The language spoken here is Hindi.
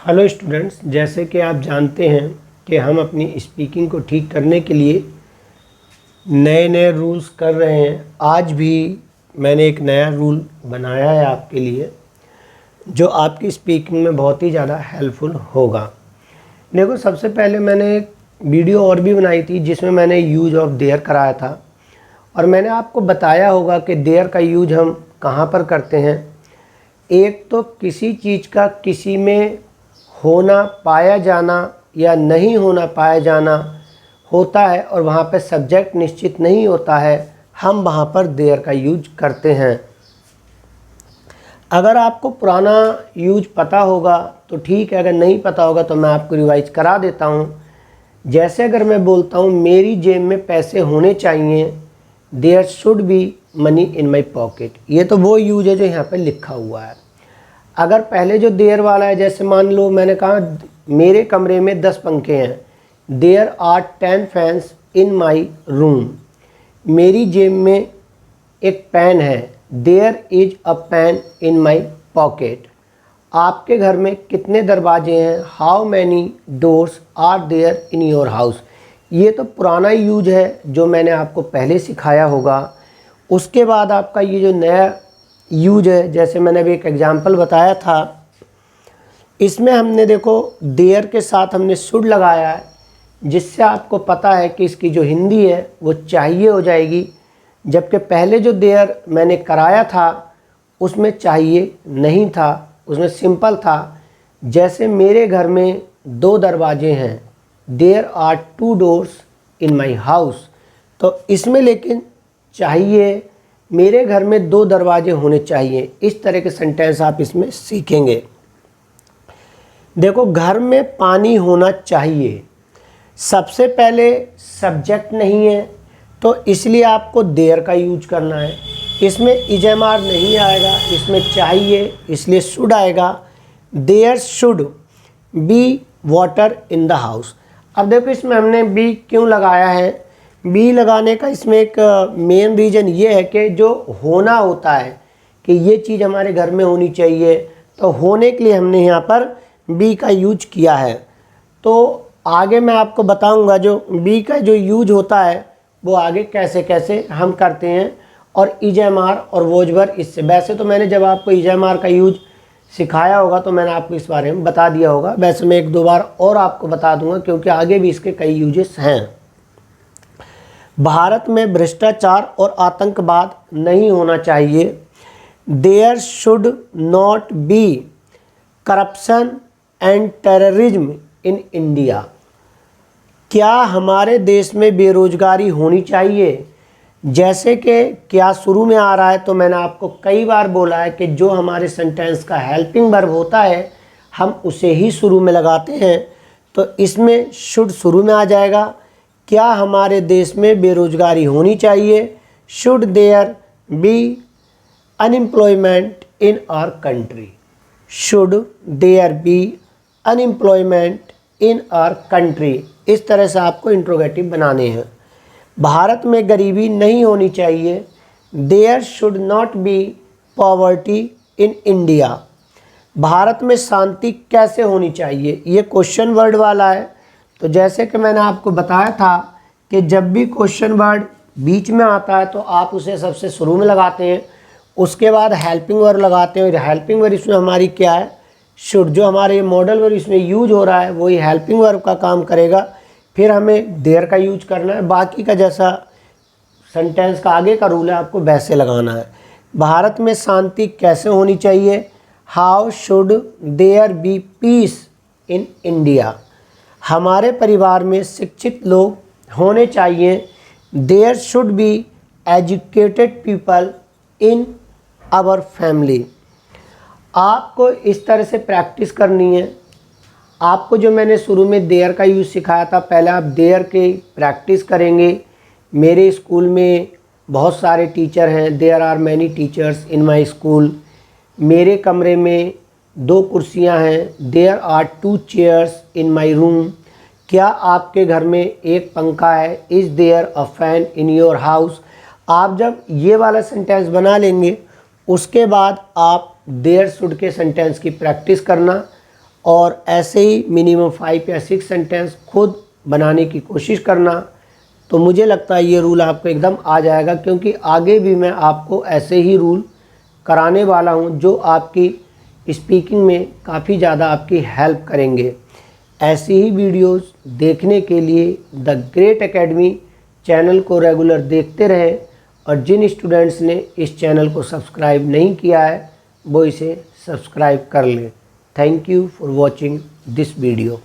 हेलो स्टूडेंट्स, जैसे कि आप जानते हैं कि हम अपनी स्पीकिंग को ठीक करने के लिए नए नए रूल्स कर रहे हैं। आज भी मैंने एक नया रूल बनाया है आपके लिए जो आपकी स्पीकिंग में बहुत ही ज़्यादा हेल्पफुल होगा। देखो, सबसे पहले मैंने एक वीडियो और भी बनाई थी जिसमें मैंने यूज ऑफ देयर कराया था और मैंने आपको बताया होगा कि देयर का यूज हम कहाँ पर करते हैं। एक तो किसी चीज़ का किसी में होना, पाया जाना या नहीं होना, पाया जाना होता है और वहाँ पर सब्जेक्ट निश्चित नहीं होता है, हम वहाँ पर देयर का यूज करते हैं। अगर आपको पुराना यूज पता होगा तो ठीक है, अगर नहीं पता होगा तो मैं आपको रिवाइज करा देता हूँ। जैसे अगर मैं बोलता हूँ मेरी जेब में पैसे होने चाहिए, there should be money in my pocket, ये तो वो यूज है जो यहाँ पे लिखा हुआ है। अगर पहले जो देयर वाला है, जैसे मान लो मैंने कहा मेरे कमरे में 10 पंखे हैं, there are 10 fans in my room. मेरी जेब में एक पेन है, there is a pen in my pocket. आपके घर में कितने दरवाजे हैं, how many doors are there in your house. ये तो पुराना यूज है जो मैंने आपको पहले सिखाया होगा। उसके बाद आपका ये जो नया यूज है, जैसे मैंने अभी एक एग्जांपल बताया था, इसमें हमने देखो देयर के साथ हमने शुड लगाया है, जिससे आपको पता है कि इसकी जो हिंदी है वो चाहिए हो जाएगी। जबकि पहले जो देयर मैंने कराया था उसमें चाहिए नहीं था, उसमें सिंपल था। जैसे मेरे घर में 2 दरवाजे हैं, there are 2 doors in my house, तो इसमें लेकिन चाहिए, मेरे घर में 2 दरवाजे होने चाहिए। इस तरह के सेंटेंस आप इसमें सीखेंगे। देखो, घर में पानी होना चाहिए, सबसे पहले सब्जेक्ट नहीं है तो इसलिए आपको देयर का यूज करना है। इसमें इजमार नहीं आएगा, इसमें चाहिए इसलिए शुड आएगा। There should be water in the house. अब देखो, इसमें हमने बी क्यों लगाया है। बी लगाने का इसमें एक मेन रीज़न ये है कि जो होना होता है कि ये चीज़ हमारे घर में होनी चाहिए, तो होने के लिए हमने यहाँ पर बी का यूज किया है। तो आगे मैं आपको बताऊंगा जो बी का जो यूज होता है वो आगे कैसे कैसे हम करते हैं, और इजमार और वोजबर इससे। वैसे तो मैंने जब आपको इजमार का यूज सिखाया होगा तो मैंने आपको इस बारे में बता दिया होगा। वैसे मैं 1-2 बार और आपको बता दूंगा क्योंकि आगे भी इसके कई यूजेस हैं। भारत में भ्रष्टाचार और आतंकवाद नहीं होना चाहिए। There should not be corruption and terrorism in India. क्या हमारे देश में बेरोजगारी होनी चाहिए। जैसे कि क्या शुरू में आ रहा है, तो मैंने आपको कई बार बोला है कि जो हमारे सेंटेंस का हेल्पिंग वर्ब होता है हम उसे ही शुरू में लगाते हैं, तो इसमें शुड शुरू में आ जाएगा। क्या हमारे देश में बेरोजगारी होनी चाहिए, should there be unemployment in our country. Should there be unemployment in our country. इस तरह से आपको इंट्रोगेटिव बनाने हैं। भारत में गरीबी नहीं होनी चाहिए, there should not be poverty in India. Bharat में शांति कैसे होनी चाहिए, ये क्वेश्चन वर्ड वाला है। तो जैसे कि मैंने आपको बताया था कि जब भी क्वेश्चन वर्ड बीच में आता है तो आप उसे सबसे शुरू में लगाते हैं, उसके बाद हेल्पिंग वर्ब लगाते हैं। हेल्पिंग वर्ब इसमें हमारी क्या है, शुड। जो हमारे मॉडल वर्ब इसमें यूज हो रहा है वही हेल्पिंग वर्ब का काम करेगा। फिर हमें देयर का यूज करना है। बाकी का जैसा सेंटेंस का आगे का रूल है आपको वैसे लगाना है। भारत में शांति कैसे होनी चाहिए, how should there be peace in India. हमारे परिवार में शिक्षित लोग होने चाहिए, there should be educated people in our family. आपको इस तरह से प्रैक्टिस करनी है। आपको जो मैंने शुरू में देयर का यूज़ सिखाया था, पहले आप देयर के प्रैक्टिस करेंगे। मेरे स्कूल में बहुत सारे टीचर हैं, there are many teachers in my school. मेरे कमरे में 2 कुर्सियां हैं, there are 2 chairs in my room. क्या आपके घर में एक पंखा है, is there a fan in your house. आप जब ये वाला सेंटेंस बना लेंगे उसके बाद आप देयर शुड के सेंटेंस की प्रैक्टिस करना और ऐसे ही मिनिमम 5 या 6 सेंटेंस खुद बनाने की कोशिश करना। तो मुझे लगता है ये रूल आपको एकदम आ जाएगा, क्योंकि आगे भी मैं आपको ऐसे ही रूल कराने वाला हूँ जो आपकी स्पीकिंग में काफ़ी ज़्यादा आपकी हेल्प करेंगे। ऐसी ही वीडियोस देखने के लिए द ग्रेट एकेडमी चैनल को रेगुलर देखते रहें, और जिन स्टूडेंट्स ने इस चैनल को सब्सक्राइब नहीं किया है वो इसे सब्सक्राइब कर लें। Thank you for watching this video.